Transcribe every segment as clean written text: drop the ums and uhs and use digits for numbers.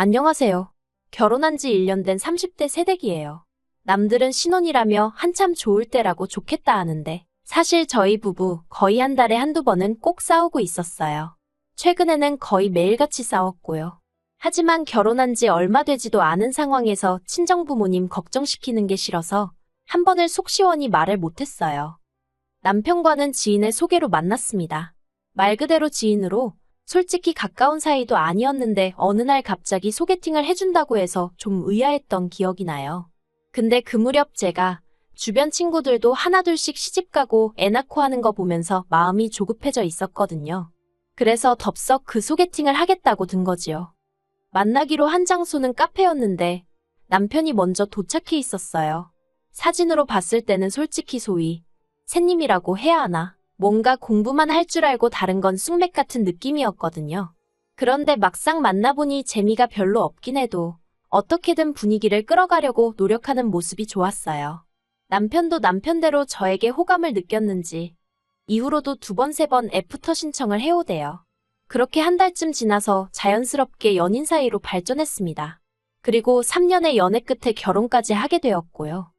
안녕하세요. 결혼한 지 1년 된 30대 새댁이에요. 남들은 신혼이라며 한참 좋을 때라고 좋겠다 하는데 사실 저희 부부 거의 한 달에 한두 번은 꼭 싸우고 있었어요. 최근에는 거의 매일같이 싸웠고요. 하지만 결혼한 지 얼마 되지도 않은 상황에서 친정부모님 걱정시키는 게 싫어서 한 번을 속 시원히 말을 못했어요. 남편과는 지인의 소개로 만났습니다. 말 그대로 지인으로 솔직히 가까운 사이도 아니었는데 어느 날 갑자기 소개팅을 해준다고 해서 좀 의아했던 기억이 나요. 근데 그 무렵 제가 주변 친구들도 하나둘씩 시집가고 애 낳고 하는 거 보면서 마음이 조급해져 있었거든요. 그래서 덥석 그 소개팅을 하겠다고 든 거지요. 만나기로 한 장소는 카페였는데 남편이 먼저 도착해 있었어요. 사진으로 봤을 때는 솔직히 소위 새님이라고 해야 하나? 뭔가 공부만 할 줄 알고 다른 건 쑥맥 같은 느낌이었거든요. 그런데 막상 만나보니 재미가 별로 없긴 해도 어떻게든 분위기를 끌어가려고 노력하는 모습이 좋았어요. 남편도 남편대로 저에게 호감을 느꼈는지 이후로도 2번, 3번 애프터 신청을 해오대요. 그렇게 한 달쯤 지나서 자연스럽게 연인 사이로 발전했습니다. 그리고 3년의 연애 끝에 결혼까지 하게 되었고요.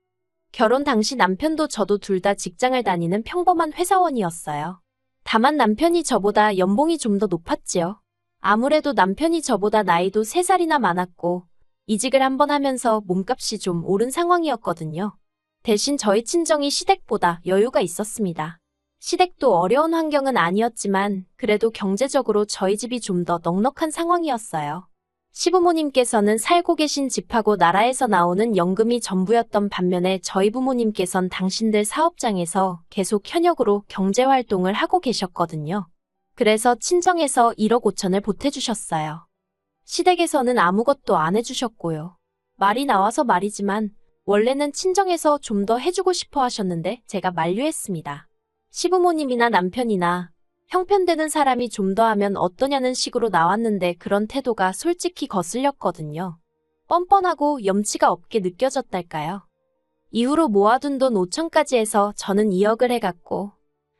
결혼 당시 남편도 저도 둘 다 직장을 다니는 평범한 회사원이었어요. 다만 남편이 저보다 연봉이 좀 더 높았지요. 아무래도 남편이 저보다 나이도 3살이나 많았고 이직을 한번 하면서 몸값이 좀 오른 상황이었거든요. 대신 저희 친정이 시댁보다 여유가 있었습니다. 시댁도 어려운 환경은 아니었지만 그래도 경제적으로 저희 집이 좀 더 넉넉한 상황이었어요. 시부모님께서는 살고 계신 집하고 나라에서 나오는 연금이 전부였던 반면에 저희 부모님께선 당신들 사업장에서 계속 현역으로 경제활동을 하고 계셨거든요. 그래서 친정에서 1억 5천을 보태주셨어요. 시댁에서는 아무것도 안 해주셨고요. 말이 나와서 말이지만 원래는 친정에서 좀 더 해주고 싶어 하셨는데 제가 만류했습니다. 시부모님이나 남편이나 형편되는 사람이 좀 더 하면 어떠냐는 식으로 나왔는데 그런 태도가 솔직히 거슬렸거든요. 뻔뻔하고 염치가 없게 느껴졌달까요? 이후로 모아둔 돈 5천까지 해서 저는 2억을 해갔고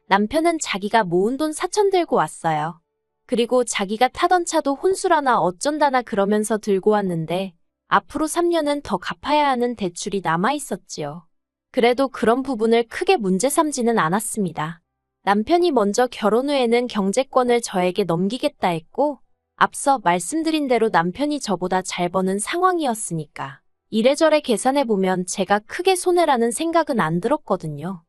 남편은 자기가 모은 돈 4천 들고 왔어요. 그리고 자기가 타던 차도 혼수라나 어쩐다나 그러면서 들고 왔는데 앞으로 3년은 더 갚아야 하는 대출이 남아있었지요. 그래도 그런 부분을 크게 문제 삼지는 않았습니다. 남편이 먼저 결혼 후에는 경제권을 저에게 넘기겠다 했고 앞서 말씀드린 대로 남편이 저보다 잘 버는 상황이었으니까 이래저래 계산해보면 제가 크게 손해라는 생각은 안 들었거든요.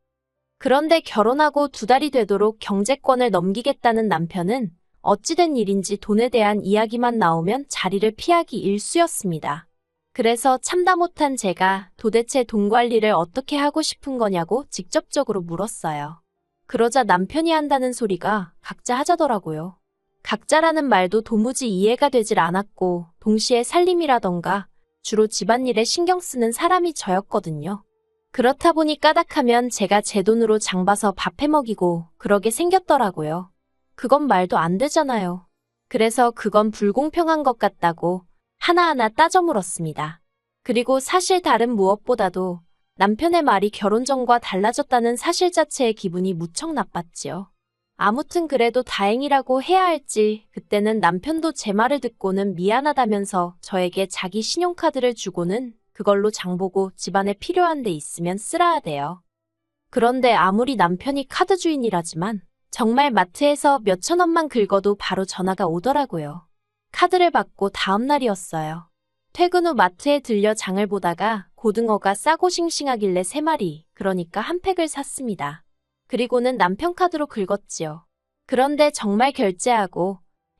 그런데 결혼하고 2달이 되도록 경제권을 넘기겠다는 남편은 어찌된 일인지 돈에 대한 이야기만 나오면 자리를 피하기 일쑤였습니다. 그래서 참다 못한 제가 도대체 돈 관리를 어떻게 하고 싶은 거냐고 직접적으로 물었어요. 그러자 남편이 한다는 소리가 각자 하자더라고요. 각자라는 말도 도무지 이해가 되질 않았고 동시에 살림이라던가 주로 집안일에 신경 쓰는 사람이 저였거든요. 그렇다 보니 까닥하면 제가 제 돈으로 장 봐서 밥 해먹이고 그러게 생겼더라고요. 그건 말도 안 되잖아요. 그래서 그건 불공평한 것 같다고 하나하나 따져 물었습니다. 그리고 사실 다른 무엇보다도 남편의 말이 결혼 전과 달라졌다는 사실 자체에 기분이 무척 나빴지요. 아무튼 그래도 다행이라고 해야 할지 그때는 남편도 제 말을 듣고는 미안하다면서 저에게 자기 신용카드를 주고는 그걸로 장보고 집안에 필요한 데 있으면 쓰라 하대요. 그런데 아무리 남편이 카드 주인이라지만 정말 마트에서 몇천 원만 긁어도 바로 전화가 오더라고요. 카드를 받고 다음 날이었어요. 퇴근 후 마트에 들려 장을 보다가 고등어가 싸고 싱싱하길래 3마리, 그러니까 한 팩을 샀습니다. 그리고는 남편 카드로 긁었지요. 그런데 정말 결제하고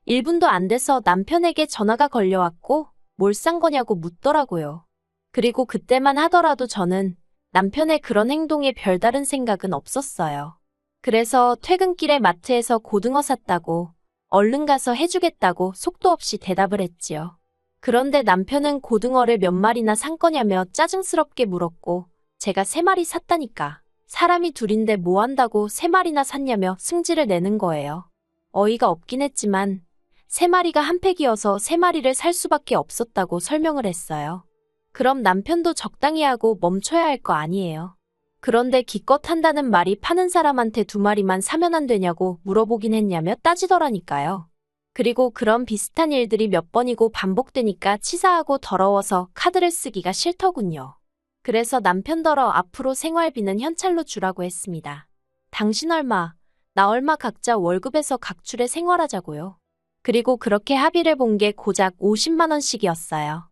1분도 안 돼서 남편에게 전화가 걸려왔고 뭘 산 거냐고 묻더라고요. 그리고 그때만 하더라도 저는 남편의 그런 행동에 별다른 생각은 없었어요. 그래서 퇴근길에 마트에서 고등어 샀다고 얼른 가서 해주겠다고 속도 없이 대답을 했지요. 그런데 남편은 고등어를 몇 마리나 산 거냐며 짜증스럽게 물었고 제가 3마리 샀다니까. 사람이 둘인데 뭐 한다고 3마리나 샀냐며 승질을 내는 거예요. 어이가 없긴 했지만 3마리가 한 팩이어서 3마리를 살 수밖에 없었다고 설명을 했어요. 그럼 남편도 적당히 하고 멈춰야 할 거 아니에요. 그런데 기껏 한다는 말이 파는 사람한테 2마리만 사면 안 되냐고 물어보긴 했냐며 따지더라니까요. 그리고 그런 비슷한 일들이 몇 번이고 반복되니까 치사하고 더러워서 카드를 쓰기가 싫더군요. 그래서 남편더러 앞으로 생활비는 현찰로 주라고 했습니다. 당신 얼마, 나 얼마 각자 월급에서 각출해 생활하자고요. 그리고 그렇게 합의를 본 게 고작 50만 원씩이었어요.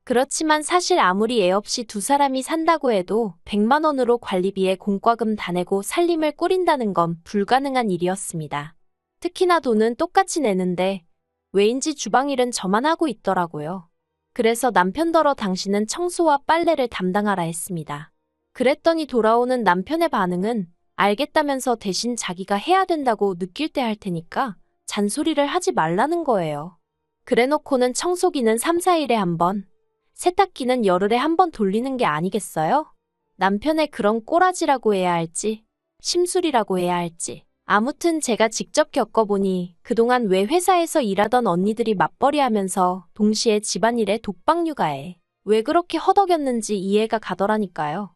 그렇지만 사실 아무리 애 없이 두 사람이 산다고 해도 100만 원으로 관리비에 공과금 다 내고 살림을 꾸린다는 건 불가능한 일이었습니다. 특히나 돈은 똑같이 내는데 왜인지 주방일은 저만 하고 있더라고요. 그래서 남편더러 당신은 청소와 빨래를 담당하라 했습니다. 그랬더니 돌아오는 남편의 반응은 알겠다면서 대신 자기가 해야 된다고 느낄 때 할 테니까 잔소리를 하지 말라는 거예요. 그래놓고는 청소기는 3, 4일에 한 번, 세탁기는 열흘에 한 번 돌리는 게 아니겠어요? 남편의 그런 꼬라지라고 해야 할지, 심술이라고 해야 할지. 아무튼 제가 직접 겪어보니 그동안 왜 회사에서 일하던 언니들이 맞벌이 하면서 동시에 집안일에 독박 육아에 왜 그렇게 허덕였는지 이해가 가더라니까요.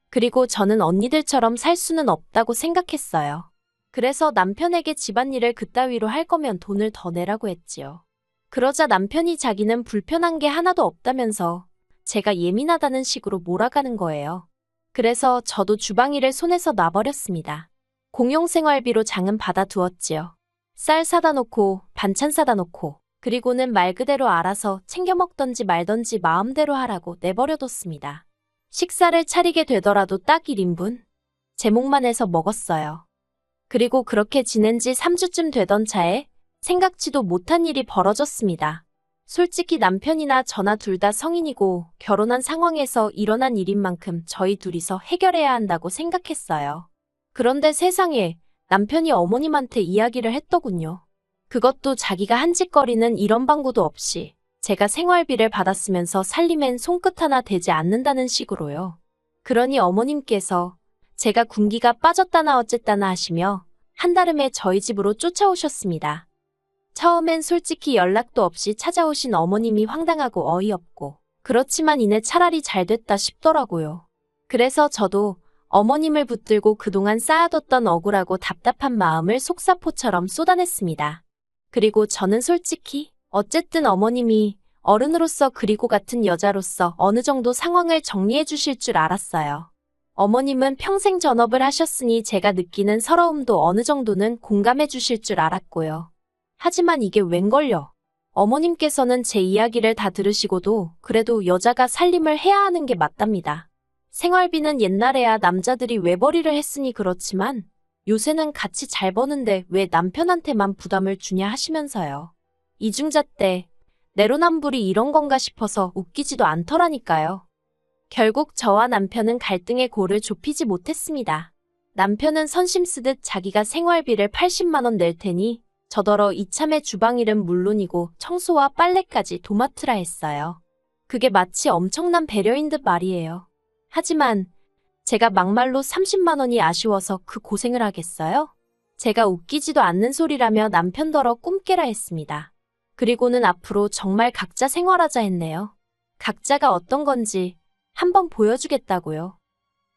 그리고 저는 언니들처럼 살 수는 없다고 생각했어요. 그래서 남편에게 집안일을 그따위로 할 거면 돈을 더 내라고 했지요. 그러자 남편이 자기는 불편한 게 하나도 없다면서 제가 예민하다는 식으로 몰아가는 거예요. 그래서 저도 주방일을 손에서 놔버렸습니다. 공용생활비로 장은 받아두었지요. 쌀 사다 놓고 반찬 사다 놓고 그리고는 말 그대로 알아서 챙겨 먹던지 말던지 마음대로 하라고 내버려뒀습니다. 식사를 차리게 되더라도 딱 1인분? 제목만 해서 먹었어요. 그리고 그렇게 지낸 지 3주쯤 되던 차에 생각지도 못한 일이 벌어졌습니다. 솔직히 남편이나 저나 둘 다 성인이고 결혼한 상황에서 일어난 일인 만큼 저희 둘이서 해결해야 한다고 생각했어요. 그런데 세상에 남편이 어머님한테 이야기를 했더군요. 그것도 자기가 한 짓거리는 이런 방구도 없이 제가 생활비를 받았으면서 살림엔 손끝 하나 대지 않는다는 식으로요. 그러니 어머님께서 제가 군기가 빠졌다나 어쨌다나 하시며 한달음에 저희 집으로 쫓아오셨습니다. 처음엔 솔직히 연락도 없이 찾아오신 어머님이 황당하고 어이없고 그렇지만 이내 차라리 잘 됐다 싶더라고요. 그래서 저도 어머님을 붙들고 그동안 쌓아뒀던 억울하고 답답한 마음을 속사포처럼 쏟아냈습니다. 그리고 저는 솔직히 어쨌든 어머님이 어른으로서 그리고 같은 여자로서 어느 정도 상황을 정리해 주실 줄 알았어요. 어머님은 평생 전업을 하셨으니 제가 느끼는 서러움도 어느 정도는 공감해 주실 줄 알았고요. 하지만 이게 웬걸요. 어머님께서는 제 이야기를 다 들으시고도 그래도 여자가 살림을 해야 하는 게 맞답니다. 생활비는 옛날에야 남자들이 외벌이를 했으니 그렇지만 요새는 같이 잘 버는데 왜 남편한테만 부담을 주냐 하시면서요. 이중자 때 내로남불이 이런 건가 싶어서 웃기지도 않더라니까요. 결국 저와 남편은 갈등의 골을 좁히지 못했습니다. 남편은 선심 쓰듯 자기가 생활비를 80만 원 낼 테니 저더러 이참에 주방일은 물론이고 청소와 빨래까지 도맡으라 했어요. 그게 마치 엄청난 배려인 듯 말이에요. 하지만 제가 막말로 30만 원이 아쉬워서 그 고생을 하겠어요? 제가 웃기지도 않는 소리라며 남편더러 꿈깨라 했습니다. 그리고는 앞으로 정말 각자 생활하자 했네요. 각자가 어떤 건지 한번 보여주겠다고요.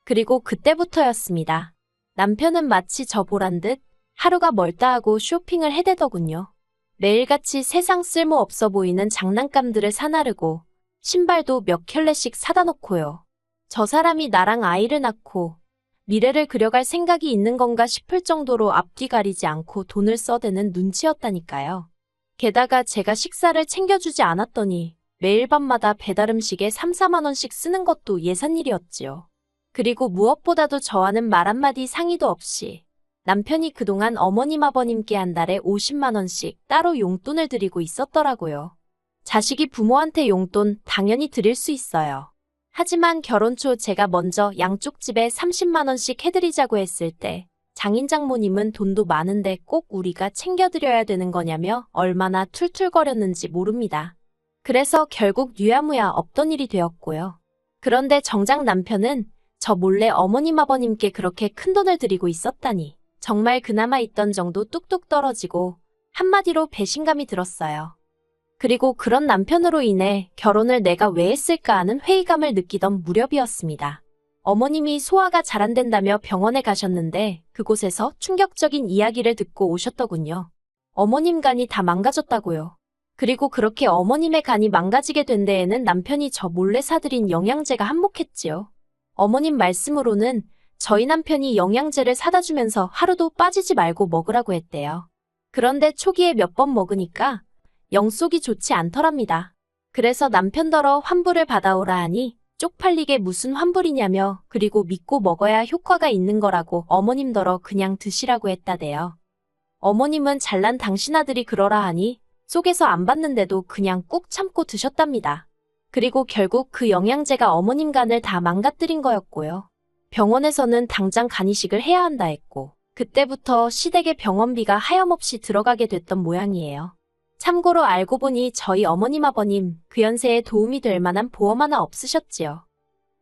그리고 그때부터였습니다. 남편은 마치 저 보란 듯 하루가 멀다 하고 쇼핑을 해대더군요. 매일같이 세상 쓸모없어 보이는 장난감들을 사나르고 신발도 몇 켤레씩 사다 놓고요. 저 사람이 나랑 아이를 낳고 미래를 그려갈 생각이 있는 건가 싶을 정도로 앞뒤 가리지 않고 돈을 써대는 눈치였다니까요. 게다가 제가 식사를 챙겨주지 않았더니 매일 밤마다 배달음식에 3, 4만 원씩 쓰는 것도 예산일이었지요. 그리고 무엇보다도 저와는 말 한마디 상의도 없이 남편이 그동안 어머님 아버님께 한 달에 50만 원씩 따로 용돈을 드리고 있었더라고요. 자식이 부모한테 용돈 당연히 드릴 수 있어요. 하지만 결혼 초 제가 먼저 양쪽 집에 30만 원씩 해드리자고 했을 때 장인 장모님은 돈도 많은데 꼭 우리가 챙겨드려야 되는 거냐며 얼마나 툴툴거렸는지 모릅니다. 그래서 결국 유야무야 없던 일이 되었고요. 그런데 정작 남편은 저 몰래 어머님 아버님께 그렇게 큰돈을 드리고 있었다니 정말 그나마 있던 정도 뚝뚝 떨어지고 한마디로 배신감이 들었어요. 그리고 그런 남편으로 인해 결혼을 내가 왜 했을까 하는 회의감을 느끼던 무렵이었습니다. 어머님이 소화가 잘 안 된다며 병원에 가셨는데 그곳에서 충격적인 이야기를 듣고 오셨더군요. 어머님 간이 다 망가졌다고요. 그리고 그렇게 어머님의 간이 망가지게 된 데에는 남편이 저 몰래 사들인 영양제가 한몫했지요. 어머님 말씀으로는 저희 남편이 영양제를 사다 주면서 하루도 빠지지 말고 먹으라고 했대요. 그런데 초기에 몇 번 먹으니까 영 속이 좋지 않더랍니다. 그래서 남편더러 환불을 받아오라 하니 쪽팔리게 무슨 환불이냐며 그리고 믿고 먹어야 효과가 있는 거라고 어머님더러 그냥 드시라고 했다대요. 어머님은 잘난 당신 아들이 그러라 하니 속에서 안 받는데도 그냥 꾹 참고 드셨답니다. 그리고 결국 그 영양제가 어머님 간을 다 망가뜨린 거였고요. 병원에서는 당장 간이식을 해야 한다 했고 그때부터 시댁의 병원비가 하염없이 들어가게 됐던 모양이에요. 참고로 알고 보니 저희 어머님 아버님 그 연세에 도움이 될 만한 보험 하나 없으셨지요.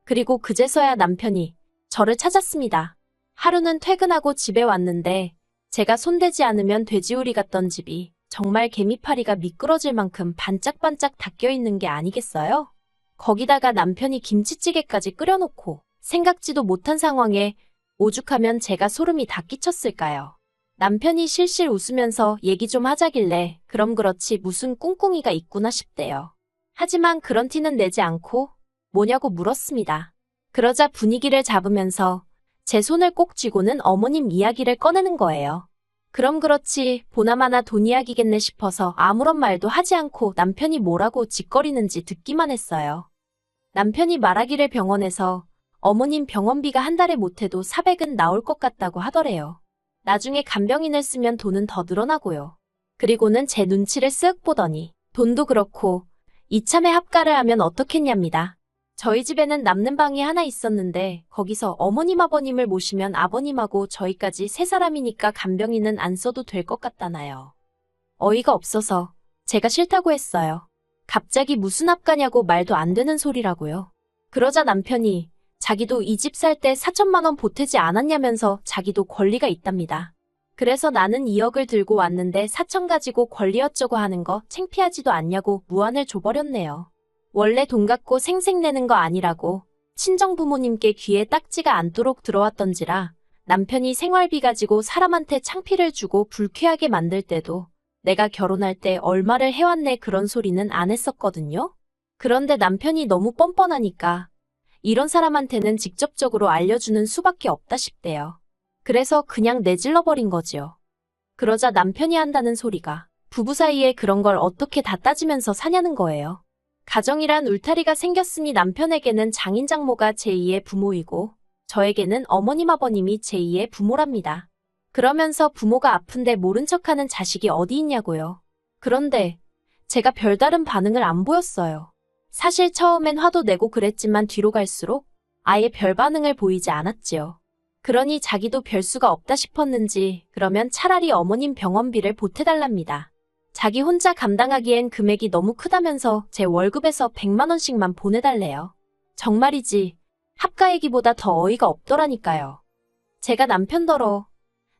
그리고 그제서야 남편이 저를 찾았습니다. 하루는 퇴근하고 집에 왔는데 제가 손대지 않으면 돼지우리 같던 집이 정말 개미파리가 미끄러질 만큼 반짝반짝 닦여있는 게 아니겠어요? 거기다가 남편이 김치찌개까지 끓여놓고 생각지도 못한 상황에 오죽하면 제가 소름이 다 끼쳤을까요? 남편이 실실 웃으면서 얘기 좀 하자길래 그럼 그렇지 무슨 꿍꿍이가 있구나 싶대요. 하지만 그런 티는 내지 않고 뭐냐고 물었습니다. 그러자 분위기를 잡으면서 제 손을 꼭 쥐고는 어머님 이야기를 꺼내는 거예요. 그럼 그렇지 보나마나 돈 이야기겠네 싶어서 아무런 말도 하지 않고 남편이 뭐라고 짓거리는지 듣기만 했어요. 남편이 말하기를 병원에서 어머님 병원비가 한 달에 못해도 400은 나올 것 같다고 하더래요. 나중에 간병인을 쓰면 돈은 더 늘어나고요. 그리고는 제 눈치를 쓱 보더니 돈도 그렇고 이참에 합가를 하면 어떻겠냐입니다. 저희 집에는 남는 방이 하나 있었는데 거기서 어머님 아버님을 모시면 아버님하고 저희까지 세 사람이니까 간병인은 안 써도 될 것 같다나요. 어이가 없어서 제가 싫다고 했어요. 갑자기 무슨 합가냐고 말도 안 되는 소리라고요. 그러자 남편이 자기도 이 집 살 때 4천만 원 보태지 않았냐면서 자기도 권리가 있답니다. 그래서 나는 2억을 들고 왔는데 4천 가지고 권리 어쩌고 하는 거 창피하지도 않냐고 무안을 줘버렸네요. 원래 돈 갖고 생색내는 거 아니라고 친정부모님께 귀에 딱지가 않도록 들어왔던지라 남편이 생활비 가지고 사람한테 창피를 주고 불쾌하게 만들 때도 내가 결혼할 때 얼마를 해왔네 그런 소리는 안 했었거든요. 그런데 남편이 너무 뻔뻔하니까 이런 사람한테는 직접적으로 알려주는 수밖에 없다 싶대요. 그래서 그냥 내질러버린 거지요. 그러자 남편이 한다는 소리가 부부 사이에 그런 걸 어떻게 다 따지면서 사냐는 거예요. 가정이란 울타리가 생겼으니 남편에게는 장인 장모가 제2의 부모이고 저에게는 어머님 아버님이 제2의 부모랍니다. 그러면서 부모가 아픈데 모른 척하는 자식이 어디 있냐고요. 그런데 제가 별다른 반응을 안 보였어요. 사실 처음엔 화도 내고 그랬지만 뒤로 갈수록 아예 별 반응을 보이지 않았지요. 그러니 자기도 별 수가 없다 싶었는지 그러면 차라리 어머님 병원비를 보태달랍니다. 자기 혼자 감당하기엔 금액이 너무 크다면서 제 월급에서 100만 원씩만 보내달래요. 정말이지 합가 얘기보다 더 어이가 없더라니까요. 제가 남편더러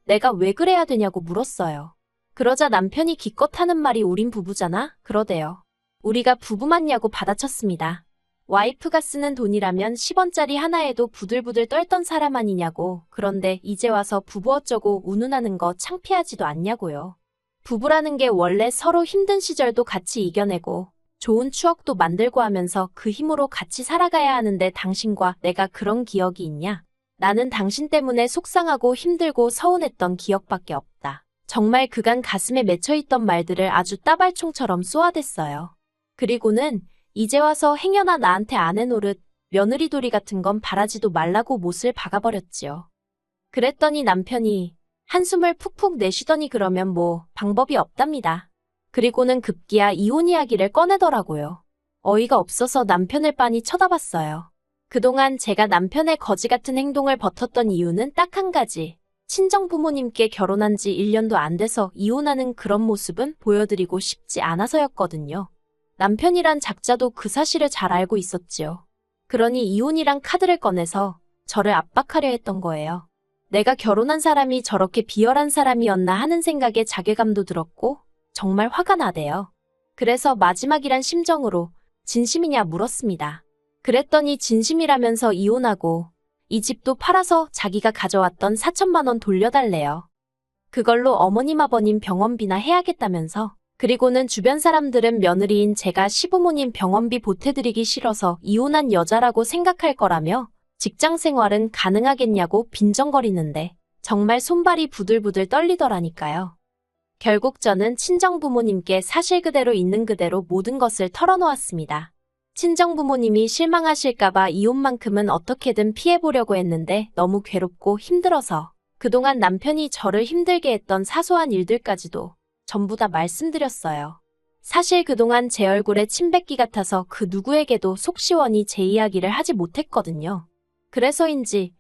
내가 왜 그래야 되냐고 물었어요. 그러자 남편이 기껏 하는 말이 우린 부부잖아 그러대요. 우리가 부부 맞냐고 받아쳤습니다. 와이프가 쓰는 돈이라면 10원짜리 하나에도 부들부들 떨던 사람 아니냐고. 그런데 이제 와서 부부 어쩌고 운운하는 거 창피하지도 않냐고요. 부부라는 게 원래 서로 힘든 시절도 같이 이겨내고 좋은 추억도 만들고 하면서 그 힘으로 같이 살아가야 하는데 당신과 내가 그런 기억이 있냐? 나는 당신 때문에 속상하고 힘들고 서운했던 기억밖에 없다. 정말 그간 가슴에 맺혀있던 말들을 아주 따발총처럼 쏘아댔어요. 그리고는 이제 와서 행여나 나한테 안 해노릇 며느리돌이 같은 건 바라지도 말라고 못을 박아버렸지요. 그랬더니 남편이 한숨을 푹푹 내쉬더니 그러면 뭐 방법이 없답니다. 그리고는 급기야 이혼 이야기를 꺼내더라고요. 어이가 없어서 남편을 빤히 쳐다봤어요. 그동안 제가 남편의 거지 같은 행동을 버텼던 이유는 딱 한 가지. 친정부모님께 결혼한 지 1년도 안 돼서 이혼하는 그런 모습은 보여드리고 싶지 않아서였거든요. 남편이란 작자도 그 사실을 잘 알고 있었지요. 그러니 이혼이란 카드를 꺼내서 저를 압박하려 했던 거예요. 내가 결혼한 사람이 저렇게 비열한 사람이었나 하는 생각에 자괴감도 들었고 정말 화가 나대요. 그래서 마지막이란 심정으로 진심이냐 물었습니다. 그랬더니 진심이라면서 이혼하고 이 집도 팔아서 자기가 가져왔던 4천만 원 돌려달래요. 그걸로 어머님 아버님 병원비나 해야겠다면서. 그리고는 주변 사람들은 며느리인 제가 시부모님 병원비 보태드리기 싫어서 이혼한 여자라고 생각할 거라며 직장 생활은 가능하겠냐고 빈정거리는데 정말 손발이 부들부들 떨리더라니까요. 결국 저는 친정부모님께 사실 그대로 있는 그대로 모든 것을 털어놓았습니다. 친정부모님이 실망하실까봐 이혼만큼은 어떻게든 피해보려고 했는데 너무 괴롭고 힘들어서 그동안 남편이 저를 힘들게 했던 사소한 일들까지도 전부 다 말씀드렸어요. 사실 그동안 제 얼굴에 침 뱉기 같아서 그 누구에게도 속 시원히 제 이야기를 하지 못했거든요. 그래서인지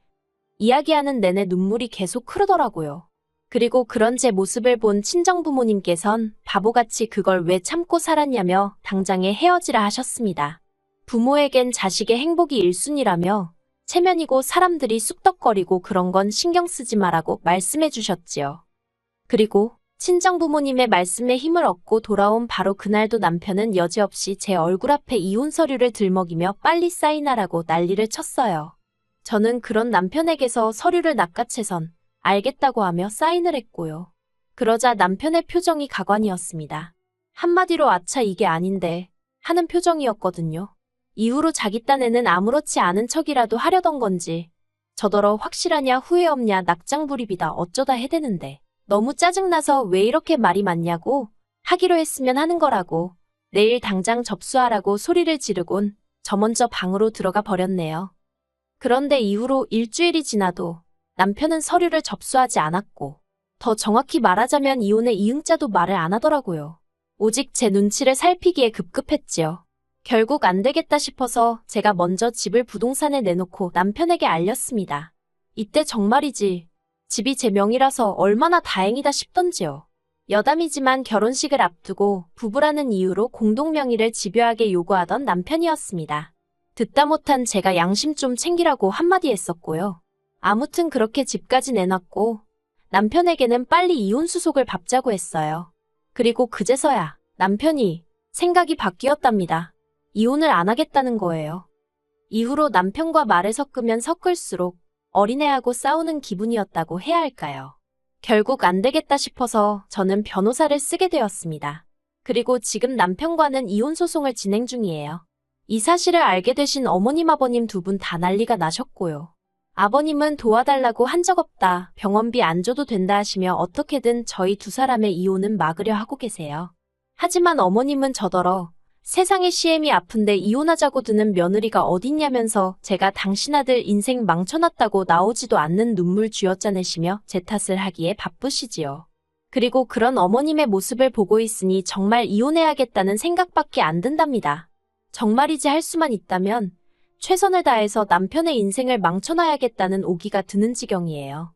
이야기하는 내내 눈물이 계속 흐르더라고요. 그리고 그런 제 모습을 본 친정부모님께선 바보같이 그걸 왜 참고 살았냐며 당장에 헤어지라 하셨습니다. 부모에겐 자식의 행복이 1순위라며 체면이고 사람들이 쑥덕거리고 그런 건 신경 쓰지 마라고 말씀해 주셨지요. 그리고 친정부모님의 말씀에 힘을 얻고 돌아온 바로 그날도 남편은 여지없이 제 얼굴 앞에 이혼 서류를 들먹이며 빨리 사인하라고 난리를 쳤어요. 저는 그런 남편에게서 서류를 낚아채선 알겠다고 하며 사인을 했고요. 그러자 남편의 표정이 가관이었습니다. 한마디로 아차 이게 아닌데 하는 표정이었거든요. 이후로 자기 딴에는 아무렇지 않은 척이라도 하려던 건지 저더러 확실하냐 후회 없냐 낙장불입이다 어쩌다 해대는데 너무 짜증나서 왜 이렇게 말이 많냐고 하기로 했으면 하는 거라고 내일 당장 접수하라고 소리를 지르곤 저 먼저 방으로 들어가 버렸네요. 그런데 이후로 일주일이 지나도 남편은 서류를 접수하지 않았고 더 정확히 말하자면 이혼의 이응자도 말을 안 하더라고요. 오직 제 눈치를 살피기에 급급했지요. 결국 안 되겠다 싶어서 제가 먼저 집을 부동산에 내놓고 남편에게 알렸습니다. 이때 정말이지 집이 제 명의라서 얼마나 다행이다 싶던지요. 여담이지만 결혼식을 앞두고 부부라는 이유로 공동명의를 집요하게 요구하던 남편이었습니다. 듣다 못한 제가 양심 좀 챙기라고 한마디 했었고요. 아무튼 그렇게 집까지 내놨고 남편에게는 빨리 이혼 수속을 밟자고 했어요. 그리고 그제서야 남편이 생각이 바뀌었답니다. 이혼을 안 하겠다는 거예요. 이후로 남편과 말을 섞으면 섞을수록 어린애하고 싸우는 기분이었다고 해야 할까요? 결국 안 되겠다 싶어서 저는 변호사를 쓰게 되었습니다. 그리고 지금 남편과는 이혼 소송을 진행 중이에요. 이 사실을 알게 되신 어머님 아버님 두 분 다 난리가 나셨고요. 아버님은 도와달라고 한 적 없다, 병원비 안 줘도 된다 하시며 어떻게든 저희 두 사람의 이혼은 막으려 하고 계세요. 하지만 어머님은 저더러 세상에 시엠이 아픈데 이혼하자고 드는 며느리가 어딨냐면서 제가 당신 아들 인생 망쳐놨다고 나오지도 않는 눈물 쥐어짜내시며 제 탓을 하기에 바쁘시지요. 그리고 그런 어머님의 모습을 보고 있으니 정말 이혼해야겠다는 생각밖에 안 든답니다. 정말이지 할 수만 있다면 최선을 다해서 남편의 인생을 망쳐놔야겠다는 오기가 드는 지경이에요.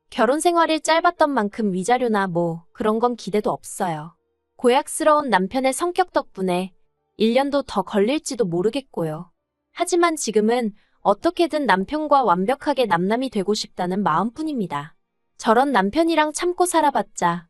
결혼 생활이 짧았던 만큼 위자료나 뭐 그런 건 기대도 없어요. 고약스러운 남편의 성격 덕분에 1년도 더 걸릴지도 모르겠고요. 하지만 지금은 어떻게든 남편과 완벽하게 남남이 되고 싶다는 마음뿐입니다. 저런 남편이랑 참고 살아봤자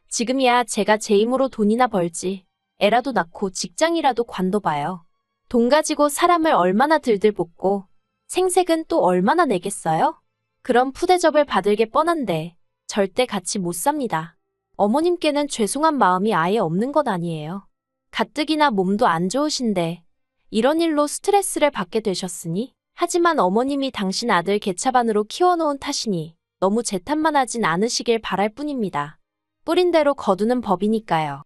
지금이야 제가 제 힘으로 돈이나 벌지 애라도 낳고 직장이라도 관둬봐요. 돈 가지고 사람을 얼마나 들들 볶고 생색은 또 얼마나 내겠어요? 그런 푸대접을 받을 게 뻔한데 절대 같이 못 삽니다. 어머님께는 죄송한 마음이 아예 없는 건 아니에요. 가뜩이나 몸도 안 좋으신데 이런 일로 스트레스를 받게 되셨으니 하지만 어머님이 당신 아들 개차반으로 키워놓은 탓이니 너무 제 탓만 하진 않으시길 바랄 뿐입니다. 뿌린 대로 거두는 법이니까요.